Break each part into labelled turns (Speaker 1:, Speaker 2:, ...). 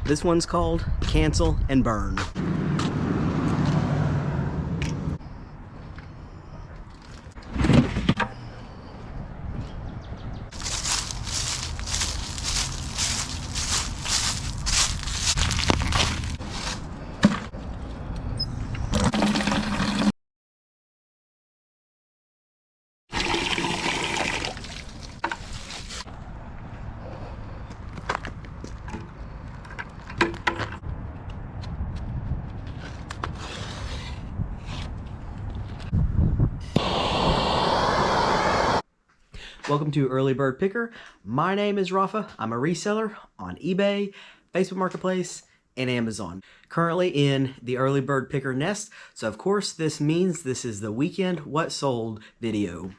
Speaker 1: This one's called Cancel and Burn. Welcome to Early Bird Picker. My name is Rafa. I'm a reseller on eBay, Facebook Marketplace, and Amazon. Currently in the Early Bird Picker nest, so of course this means this is the weekend what sold video.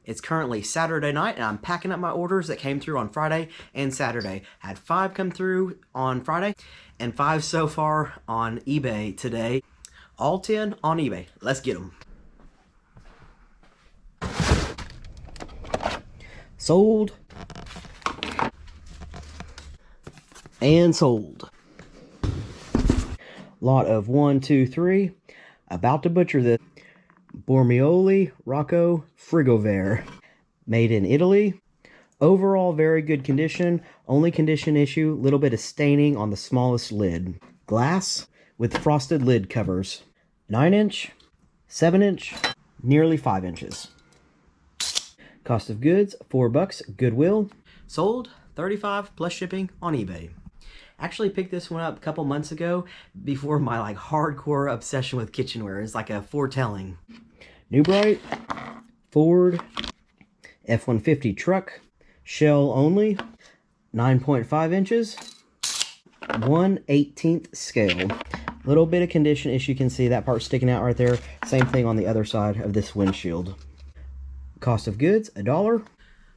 Speaker 1: It's currently Saturday night and I'm packing up my orders that came through on Friday and Saturday. I had 5 come through on Friday and 5 so far on eBay today. All 10 on eBay. Let's get them. Sold and sold. Lot of 1, 2, 3. About to butcher this. Bormioli Rocco Frigovere. Made in Italy. Overall very good condition. Only condition issue, little bit of staining on the smallest lid. Glass with frosted lid covers. 9-inch, 7-inch, nearly 5 inches. Cost of goods, $4, Goodwill. Sold, $35 plus shipping on eBay. Actually picked this one up a couple months ago before my hardcore obsession with kitchenware. It's like a foretelling. New Bright, Ford, F-150 truck, shell only, 9.5 inches, 1/18 scale. Little bit of condition issue, you can see that part sticking out right there. Same thing on the other side of this windshield. Cost of goods, $1.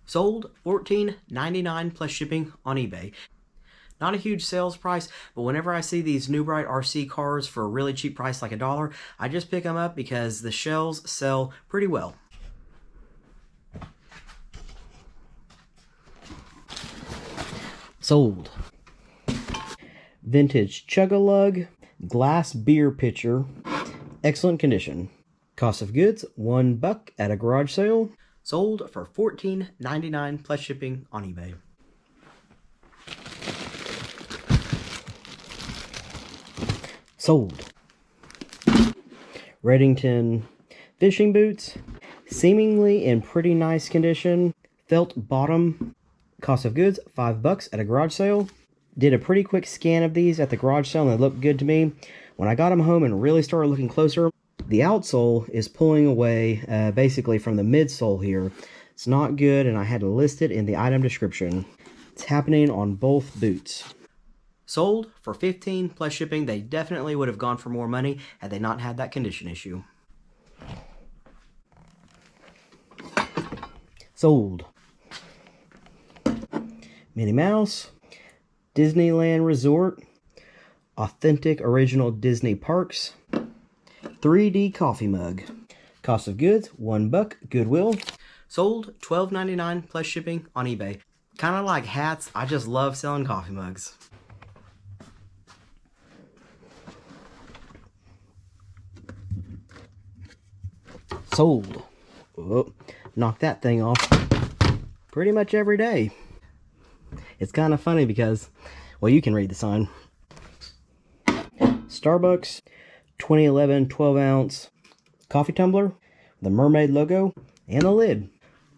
Speaker 1: Sold, $14.99 plus shipping on eBay. Not a huge sales price, but whenever I see these New Bright RC cars for a really cheap price like $1, I just pick them up because the shells sell pretty well. Sold. Vintage Chug-a-Lug glass beer pitcher. Excellent condition. Cost of goods, $1 at a garage sale. Sold for $14.99 plus shipping on eBay. Sold. Reddington fishing boots, seemingly in pretty nice condition. Felt bottom. Cost of goods, $5 at a garage sale. Did a pretty quick scan of these at the garage sale and they looked good to me. When I got them home and really started looking closer, the outsole is pulling away basically from the midsole here. It's not good and I had to list it in the item description. It's happening on both boots. Sold for $15 plus shipping. They definitely would have gone for more money had they not had that condition issue. Sold. Minnie Mouse, Disneyland Resort, authentic original Disney parks, 3D coffee mug. Cost of goods, $1, Goodwill. Sold, $12.99 plus shipping on eBay. Kind of like hats, I just love selling coffee mugs. Sold. Oh, knock that thing off pretty much every day. It's kind of funny because, well, you can read the sign. Starbucks 2011 12-ounce coffee tumbler, the mermaid logo, and a lid.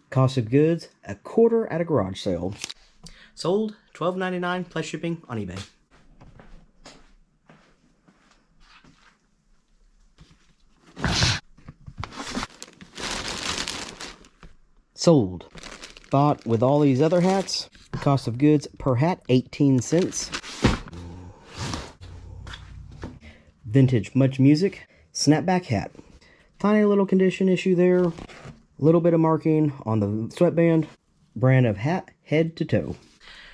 Speaker 1: Cost of goods, $1 at a garage sale. Sold, $12.99 plus shipping on eBay. Sold. Bought with all these other hats. Cost of goods per hat, 18 cents. Vintage Much Music snapback hat. Tiny little condition issue there. A little bit of marking on the sweatband. Brand of hat, head to toe.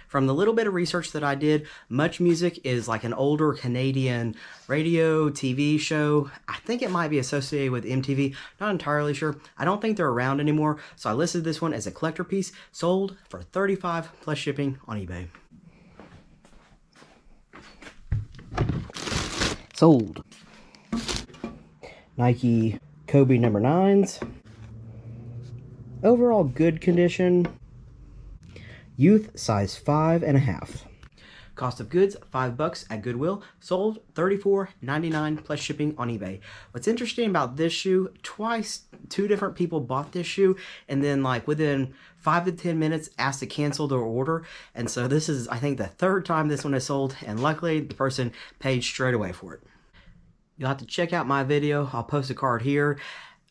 Speaker 1: From the little bit of research that I did, Much Music is like an older Canadian radio, TV show. I think it might be associated with MTV. Not entirely sure. I don't think they're around anymore. So I listed this one as a collector piece, sold for $35 plus shipping on eBay. Sold. Nike Kobe number 9s. Overall good condition. Youth size 5.5. Cost of goods $5 at Goodwill. Sold $34.99 plus shipping on eBay. What's interesting about this shoe, two different people bought this shoe and then like within 5 to 10 minutes asked to cancel their order. And so this is, I think, the third time this one is sold, and luckily the person paid straight away for it. You'll have to check out my video. I'll post a card here.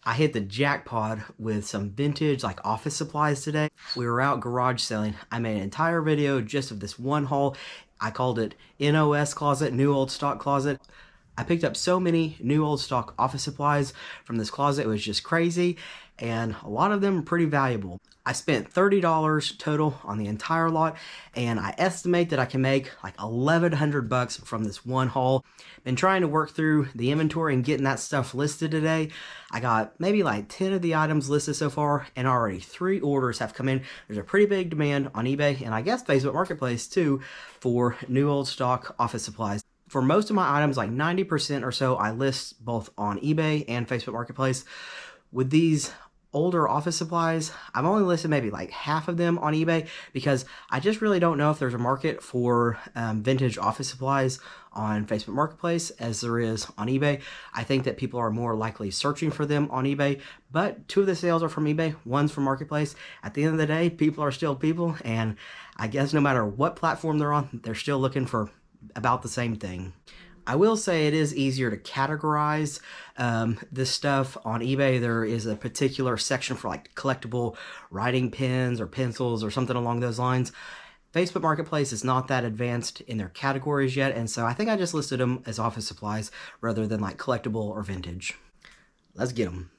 Speaker 1: I hit the jackpot with some vintage like office supplies today. We were out garage selling. I made an entire video just of this one haul. I called it NOS closet, new old stock closet. I picked up so many new old stock office supplies from this closet. It was just crazy, and a lot of them are pretty valuable. I spent $30 total on the entire lot, and I estimate that I can make like $1,100 from this one haul. Been trying to work through the inventory and getting that stuff listed today. I got maybe like 10 of the items listed so far, and already 3 orders have come in. There's a pretty big demand on eBay, and I guess Facebook Marketplace too, for new old stock office supplies. For most of my items, like 90% or so, I list both on eBay and Facebook Marketplace. With these older office supplies, I've only listed maybe like half of them on eBay because I just really don't know if there's a market for vintage office supplies on Facebook Marketplace as there is on eBay. I think that people are more likely searching for them on eBay, but 2 of the sales are from eBay, one's from Marketplace. At the end of the day, people are still people, and I guess no matter what platform they're on, they're still looking for about the same thing. I will say it is easier to categorize this stuff on eBay. There is a particular section for like collectible writing pens or pencils or something along those lines. Facebook Marketplace is not that advanced in their categories yet, and so I think I just listed them as office supplies rather than like collectible or vintage. Let's get them.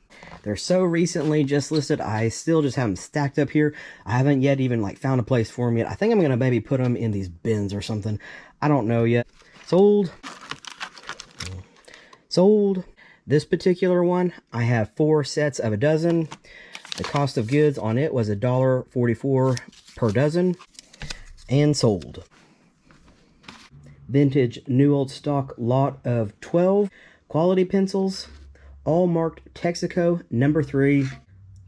Speaker 1: They're so recently just listed, I still just have them stacked up here. I haven't yet even like found a place for them yet. I think I'm gonna maybe put them in these bins or something. I don't know yet. Sold. Sold. This particular one, I have 4 sets of a dozen. The cost of goods on it was $1.44 per dozen. And sold. Vintage new old stock lot of 12 quality pencils, all marked Texaco number 3,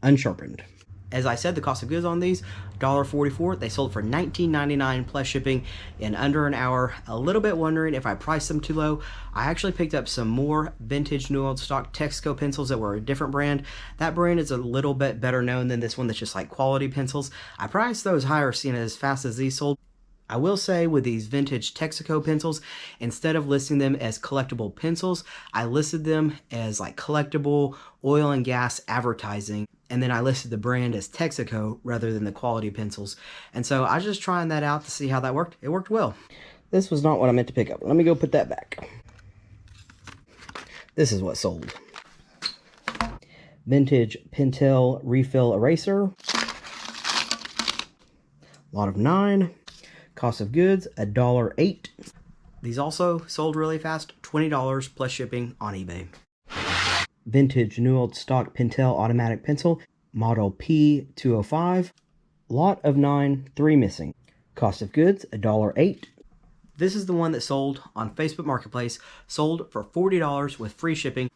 Speaker 1: unsharpened. As I said, the cost of goods on these, $1.44. They sold for $19.99 plus shipping in under an hour. A little bit wondering if I priced them too low. I actually picked up some more vintage new old stock Texaco pencils that were a different brand. That brand is a little bit better known than this one that's just like quality pencils. I priced those higher seeing as fast as these sold. I will say with these vintage Texaco pencils, instead of listing them as collectible pencils, I listed them as like collectible oil and gas advertising. And then I listed the brand as Texaco rather than the quality pencils. And so I was just trying that out to see how that worked. It worked well. This was not what I meant to pick up. Let me go put that back. This is what sold. Vintage Pintel refill eraser. Lot of 9. Cost of goods, $1.08. These also sold really fast, $20 plus shipping on eBay. Vintage new old stock Pintel automatic pencil, model P205. Lot of 9, 3 missing. Cost of goods, $1.08. This is the one that sold on Facebook Marketplace, sold for $40 with free shipping.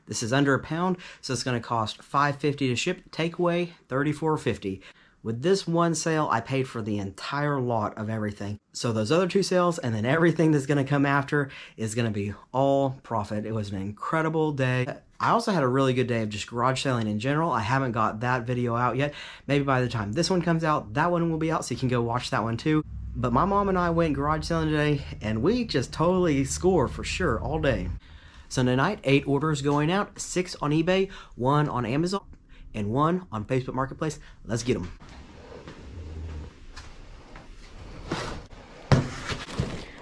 Speaker 1: This is under £1, so it's going to cost $5.50 to ship. Takeaway, $34.50. With this one sale, I paid for the entire lot of everything. So those other 2 sales and then everything that's going to come after is going to be all profit. It was an incredible day. I also had a really good day of just garage selling in general. I haven't got that video out yet. Maybe by the time this one comes out, that one will be out, so you can go watch that one too. But my mom and I went garage selling today, and we just totally score for sure all day. Sunday night, 8 orders going out, 6 on eBay, 1 on Amazon, and 1 on Facebook Marketplace. Let's get them.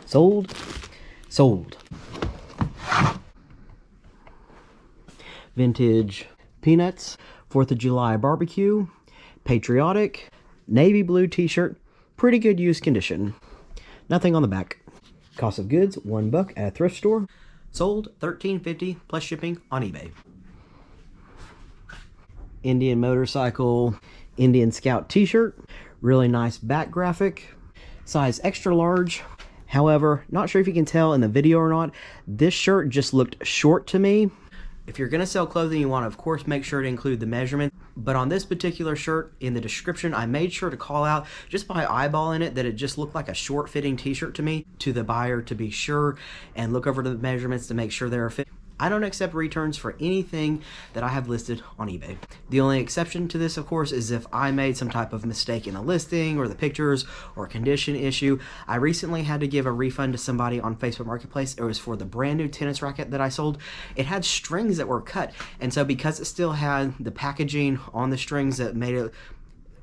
Speaker 1: Sold. Sold. Vintage peanuts, 4th of July barbecue, patriotic, navy blue t-shirt, pretty good used condition. Nothing on the back. Cost of goods, $1 at a thrift store. Sold $13.50 plus shipping on eBay. Indian motorcycle, Indian Scout t-shirt, really nice back graphic, size extra large. However, not sure if you can tell in the video or not, this shirt just looked short to me. If you're going to sell clothing, you want to, of course, make sure to include the measurement. But on this particular shirt, in the description, I made sure to call out, just by eyeballing it, that it just looked like a short-fitting t-shirt to me, to the buyer to be sure, and look over the measurements to make sure they're fit. I don't accept returns for anything that I have listed on eBay. The only exception to this, of course, is if I made some type of mistake in the listing or the pictures or condition issue. I recently had to give a refund to somebody on Facebook Marketplace. It was for the brand new tennis racket that I sold. It had strings that were cut, and so because it still had the packaging on the strings that made it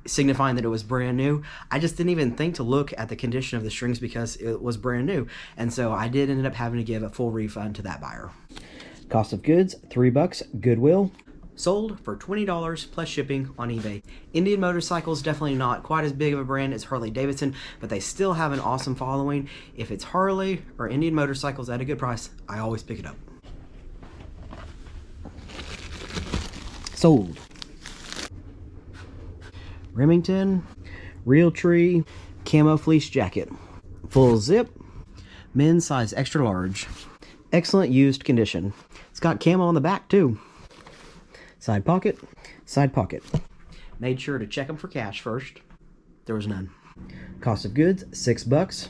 Speaker 1: signifying that it was brand new, I just didn't even think to look at the condition of the strings because it was brand new, and so I did end up having to give a full refund to that buyer. Cost of goods, $3, Goodwill. Sold for $20 plus shipping on eBay. Indian Motorcycles, definitely not quite as big of a brand as Harley Davidson, but they still have an awesome following. If it's Harley or Indian Motorcycles at a good price, I always pick it up. Sold. Remington, Realtree, Camo Fleece Jacket. Full zip, men's size extra large. Excellent used condition. It's got camo on the back too. Side pocket, side pocket. Made sure to check them for cash first. There was none. Cost of goods, $6.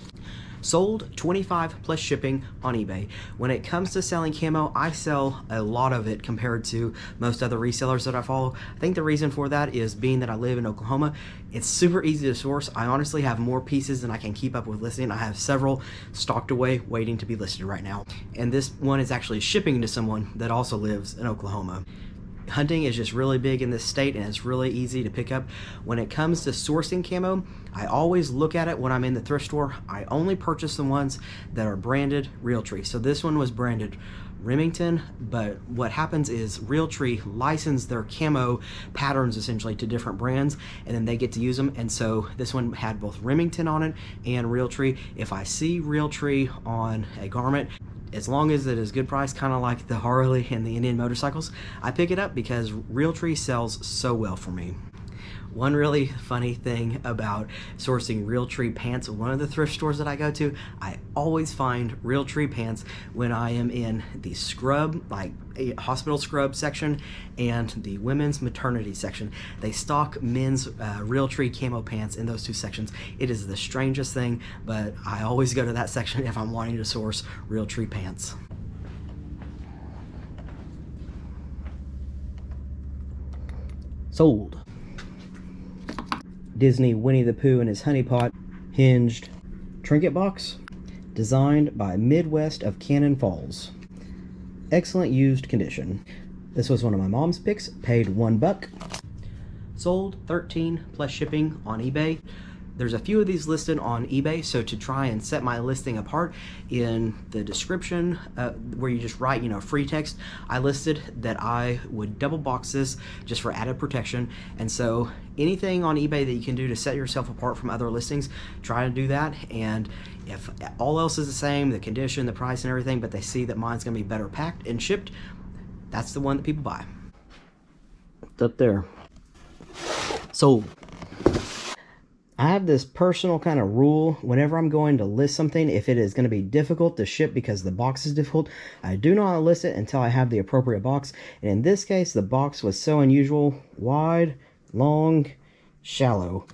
Speaker 1: Sold $25 plus shipping on eBay. When it comes to selling camo, I sell a lot of it compared to most other resellers that I follow. I think the reason for that is being that I live in Oklahoma, it's super easy to source. I honestly have more pieces than I can keep up with listing. I have several stocked away waiting to be listed right now. And this one is actually shipping to someone that also lives in Oklahoma. Hunting is just really big in this state, and it's really easy to pick up. When it comes to sourcing camo, I always look at it when I'm in the thrift store. I only purchase the ones that are branded Realtree. So this one was branded Remington, but what happens is Realtree license their camo patterns essentially to different brands, and then they get to use them. And so this one had both Remington on it and Realtree. If I see Realtree on a garment, as long as it is good price, kind of like the Harley and the Indian Motorcycles, I pick it up because Realtree sells so well for me. One really funny thing about sourcing Realtree pants, one of the thrift stores that I go to, I always find Realtree pants when I am in the scrub, like a hospital scrub section, and the women's maternity section. They stock men's Realtree camo pants in those two sections. It is the strangest thing, but I always go to that section if I'm wanting to source Realtree pants. Sold. Disney Winnie the Pooh and his honey pot hinged trinket box, designed by Midwest of Cannon Falls. Excellent used condition. This was one of my mom's picks, paid $1. Sold $13 plus shipping on eBay. There's a few of these listed on eBay, so to try and set my listing apart, in the description where you just write, free text, I listed that I would double box this just for added protection. And so anything on eBay that you can do to set yourself apart from other listings, try to do that. And if all else is the same, the condition, the price and everything, but they see that mine's gonna be better packed and shipped, that's the one that people buy. It's up there. Sold. I have this personal kind of rule. Whenever I'm going to list something, if it is going to be difficult to ship because the box is difficult, I do not list it until I have the appropriate box. And in this case, the box was so unusual. Wide, long, shallow.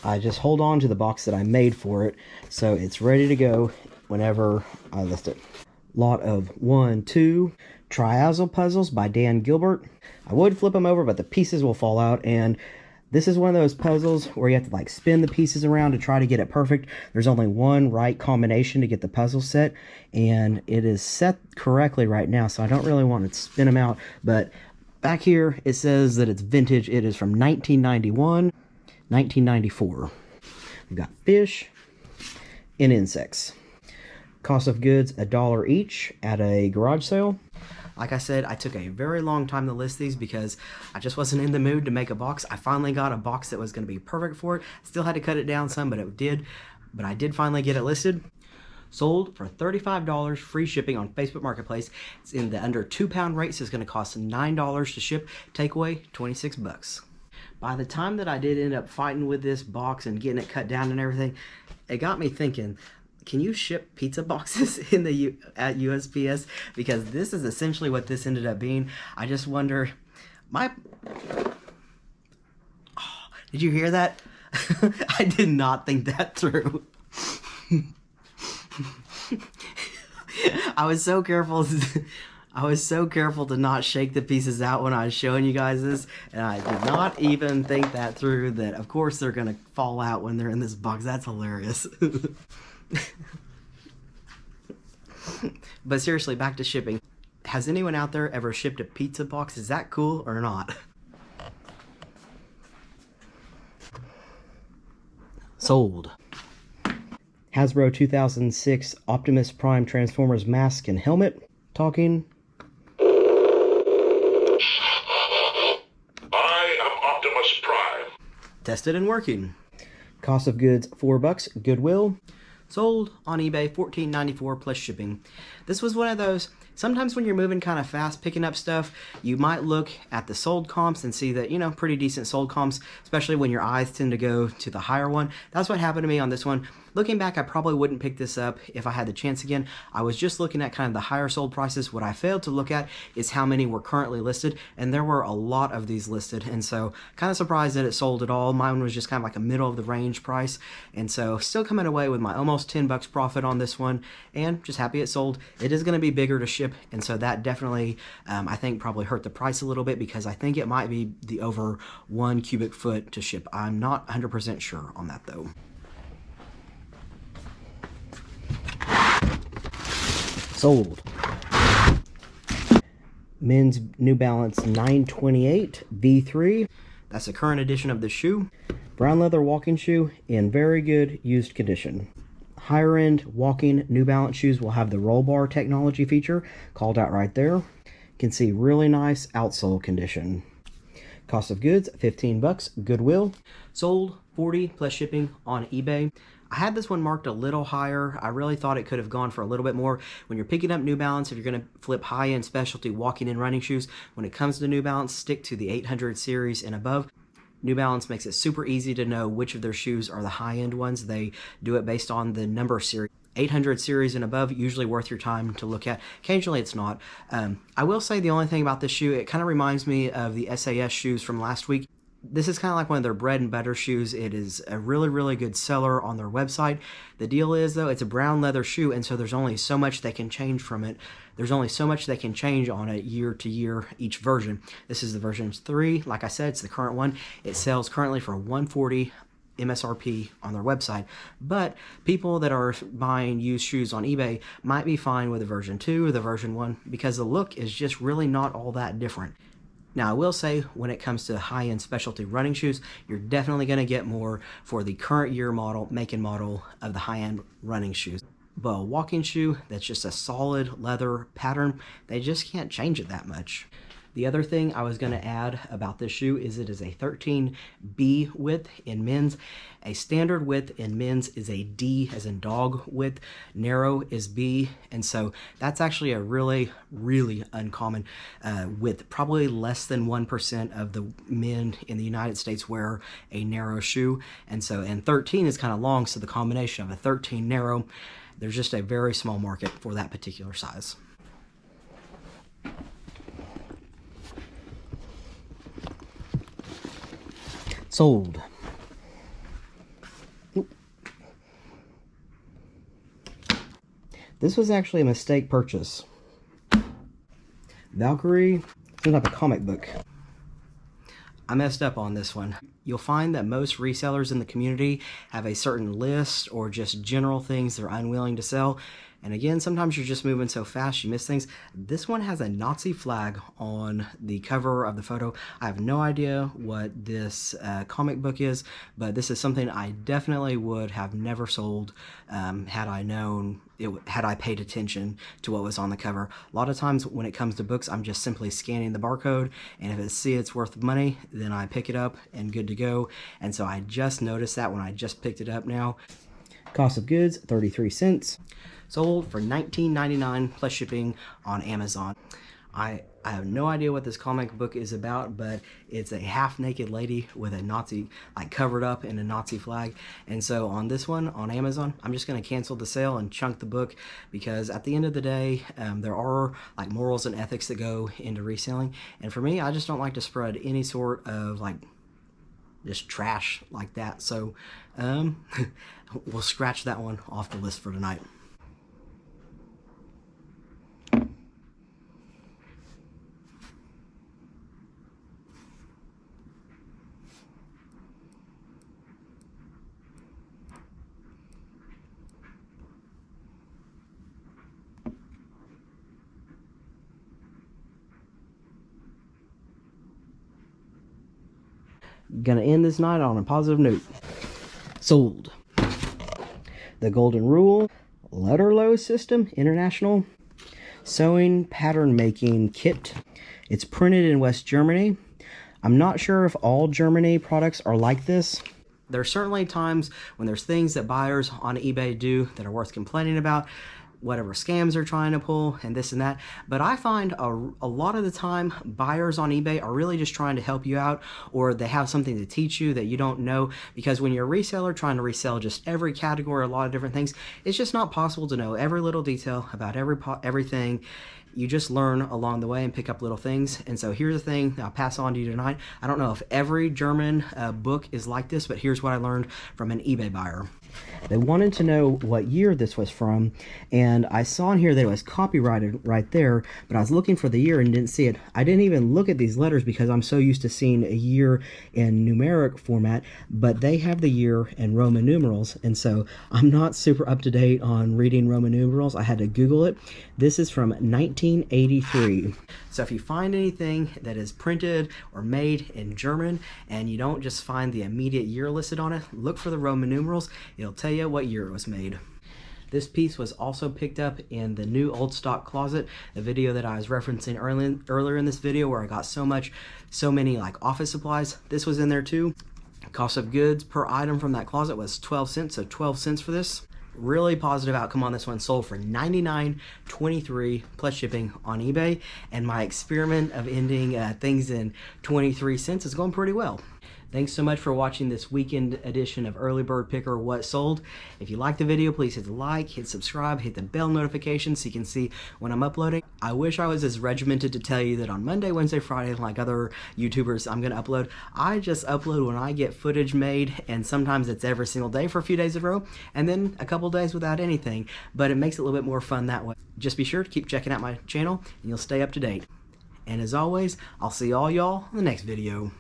Speaker 1: I just hold on to the box that I made for it, so it's ready to go whenever I list it. Lot of 1, 2 triaxle puzzles by Dan Gilbert. I would flip them over, but the pieces will fall out, and this is one of those puzzles where you have to spin the pieces around to try to get it perfect. There's only one right combination to get the puzzle set, and it is set correctly right now, so I don't really want to spin them out. But back here, it says that it's vintage. It is from 1991, 1994. We've got fish and insects. Cost of goods, $1 each at a garage sale. Like I said, I took a very long time to list these because I just wasn't in the mood to make a box. I finally got a box that was going to be perfect for it. Still had to cut it down some, but I did finally get it listed. Sold for $35, free shipping on Facebook Marketplace. It's in the under 2-pound rate, so it's going to cost $9 to ship. Takeaway, 26 bucks. By the time that I did end up fighting with this box and getting it cut down and everything, it got me thinking, can you ship pizza boxes at USPS? Because this is essentially what this ended up being. I just wonder, did you hear that? I did not think that through. I was so careful to not shake the pieces out when I was showing you guys this, and I did not even think that through, that of course they're gonna fall out when they're in this box. That's hilarious. But seriously, back to shipping. Has anyone out there ever shipped a pizza box? Is that cool or not? Sold. Hasbro 2006 Optimus Prime Transformers mask and helmet. Talking.
Speaker 2: I am Optimus Prime.
Speaker 1: Tested and working. Cost of goods, $4. Goodwill. Sold on eBay, $14.94 plus shipping. This was one of those, sometimes when you're moving kind of fast picking up stuff, you might look at the sold comps and see that, you know, pretty decent sold comps, especially when your eyes tend to go to the higher one. That's what happened to me on this one. Looking back, I probably wouldn't pick this up if I had the chance again. I was just looking at kind of the higher sold prices. What I failed to look at is how many were currently listed, and there were a lot of these listed, and so kind of surprised that it sold at all. Mine was just kind of like a middle of the range price, and so still coming away with my almost 10 bucks profit on this one, and just happy it sold. It is going to be bigger to ship, and so that definitely, I think, probably hurt the price a little bit, because I think it might be the over 1 cubic foot to ship. I'm not 100% sure on that though. Sold. Men's New Balance 928 V3. That's a current edition of the shoe. Brown leather walking shoe in very good used condition. Higher end walking New Balance shoes will have the roll bar technology feature called out right there. You can see really nice outsole condition. Cost of goods, 15 bucks. Goodwill. Sold, 40 plus shipping on eBay. I had this one marked a little higher. I really thought it could have gone for a little bit more. When you're picking up New Balance, if you're going to flip high-end specialty walking and running shoes, when it comes to New Balance, stick to the 800 series and above. New Balance makes it super easy to know which of their shoes are the high-end ones. They do it based on the number series. 800 series and above, usually worth your time to look at. Occasionally it's not. I will say the only thing about this shoe, it kind of reminds me of the SAS shoes from last week. This is kind of like one of their bread and butter shoes. It is a really, really good seller on their website. The deal is, though, it's a brown leather shoe, and so there's only so much they can change from it. There's only so much they can change on it year to year, each version. This is the version 3. Like I said, it's the current one. It sells currently for $140 MSRP on their website, but people that are buying used shoes on eBay might be fine with the version 2 or the version 1 because the look is just really not all that different. Now, I will say, when it comes to high-end specialty running shoes, you're definitely going to get more for the current year model, make and model of the high-end running shoes. But a walking shoe that's just a solid leather pattern, they just can't change it that much. The other thing I was going to add about this shoe is it is a 13B width in men's. A standard width in men's is a D as in dog width. Narrow is B, and so that's actually a really, really uncommon width. Probably less than 1% of the men in the United States wear a narrow shoe, and 13 is kind of long, so the combination of a 13 narrow, there's just a very small market for that particular size. Sold. Oop. This was actually a mistake purchase. Valkyrie, some type of comic book. I messed up on this one. You'll find that most resellers in the community have a certain list or just general things they're unwilling to sell. And again, sometimes you're just moving so fast you miss things. This one has a Nazi flag on the cover of the photo. I have no idea what this comic book is, but this is something I definitely would have never sold had I known, had I paid attention to what was on the cover. A lot of times when it comes to books, I'm just simply scanning the barcode, and if I see it's worth money, then I pick it up and good to go. And so I just noticed that when I just picked it up now. Cost of goods, 33 cents. Sold for $19.99 plus shipping on Amazon. I have no idea what this comic book is about, but it's a half-naked lady with a Nazi, like covered up in a Nazi flag. And so on this one, on Amazon, I'm just going to cancel the sale and chunk the book, because at the end of the day, there are like morals and ethics that go into reselling. And for me, I just don't like to spread any sort of like just trash like that. So we'll scratch that one off the list for tonight. Gonna end this night on a positive note. Sold. The Golden Rule Letter Low System International Sewing Pattern Making Kit. It's printed in West Germany. I'm not sure if all Germany products are like this. There are certainly times when there's things that buyers on eBay do that are worth complaining about, whatever scams they're trying to pull and this and that. But I find a lot of the time buyers on eBay are really just trying to help you out, or they have something to teach you that you don't know, because when you're a reseller trying to resell just every category, a lot of different things, it's just not possible to know every little detail about everything. You just learn along the way and pick up little things. And so here's the thing I'll pass on to you tonight. I don't know if every German book is like this, but here's what I learned from an eBay buyer. They wanted to know what year this was from, and I saw in here that it was copyrighted right there, but I was looking for the year and didn't see it. I didn't even look at these letters because I'm so used to seeing a year in numeric format, but they have the year in Roman numerals, and so I'm not super up to date on reading Roman numerals. I had to Google it. This is from 1983. So if you find anything that is printed or made in German and you don't just find the immediate year listed on it, look for the Roman numerals. It'll tell you what year it was made. This piece was also picked up in the new old stock closet, the video that I was referencing earlier in this video where I got so many like office supplies. This was in there too. Cost of goods per item from that closet was 12 cents, so 12 cents for this. Really positive outcome on this one. Sold for $99.23 plus shipping on eBay, and my experiment of ending things in 23 cents is going pretty well. Thanks so much for watching this weekend edition of Early Bird Picker What Sold. If you liked the video, please hit the like, hit subscribe, hit the bell notification so you can see when I'm uploading. I wish I was as regimented to tell you that on Monday, Wednesday, Friday, like other YouTubers, I'm going to upload. I just upload when I get footage made, and sometimes it's every single day for a few days in a row, and then a couple days without anything, but it makes it a little bit more fun that way. Just be sure to keep checking out my channel, and you'll stay up to date. And as always, I'll see all y'all in the next video.